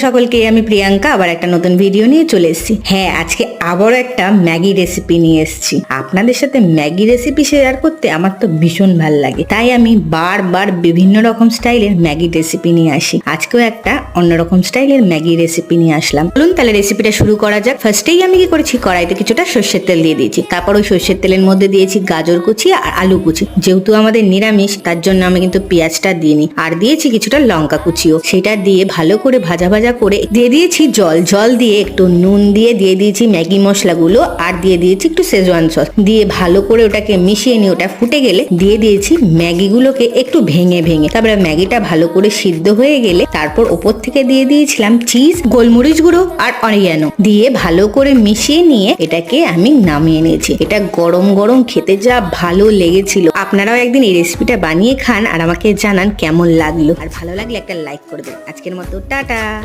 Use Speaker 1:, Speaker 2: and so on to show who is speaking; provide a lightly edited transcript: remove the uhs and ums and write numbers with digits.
Speaker 1: সকলকে আমি প্রিয়াঙ্কা আবার একটা নতুন ভিডিও নিয়ে চলে এসেছি। হ্যাঁ, আজকে আবারও একটা ম্যাগি রেসিপি নিয়ে এসেছি। আপনাদের সাথে ম্যাগি রেসিপি শেয়ার করতে আমার তো ভীষণ ভালো লাগে, তাই আমি বারবার বিভিন্ন রকম স্টাইলের ম্যাগি রেসিপি নিয়ে আসি। আজকেও একটা অন্যরকম স্টাইলের ম্যাগি রেসিপি নিয়ে আসলাম। চলুন তাহলে রেসিপিটা শুরু করা যাক। ফার্স্টেই আমি কি করেছি, কড়াইতে কিছুটা সর্ষের তেল দিয়ে দিয়েছি। তারপর ওই সর্ষের তেলের মধ্যে দিয়েছি গাজর কুচি আর আলু কুচি। যেহেতু আমাদের নিরামিষ, তার জন্য আমি কিন্তু পেঁয়াজটা দিইনি। আর দিয়েছি কিছুটা লঙ্কা কুচিও। সেটা দিয়ে ভালো করে ভাজা ভাজা করে দিয়ে দিয়েছি জল দিয়ে একটু নুন দিয়ে দিয়েছি ম্যাগি মশলাগুলো, আর দিয়ে দিয়েছি একটু শেজওয়ান সস দিয়ে ভালো করে ওটাকে মিশিয়ে নিয়ে ওটা ফুটে গেলে দিয়ে দিয়েছি ম্যাগিগুলোকে একটু ভেঙে। তারপরে ম্যাগিটা ভালো করে সিদ্ধ হয়ে গেলে তারপর ওপর থেকে দিয়ে দিয়েছিলাম চিজ, গোলমরিচ গুঁড়ো আর অরিগানো দিয়ে ভালো করে মিশিয়ে নিয়ে এটাকে আমি নামিয়ে নিয়েছি। এটা গরম গরম খেতে যা ভালো লেগেছিল। আপনারাও একদিন এই রেসিপিটা বানিয়ে খান আর আমাকে জানান কেমন লাগলো। আর ভালো লাগলে একটা লাইক করে দেবেন। আজকের মতো টাটা।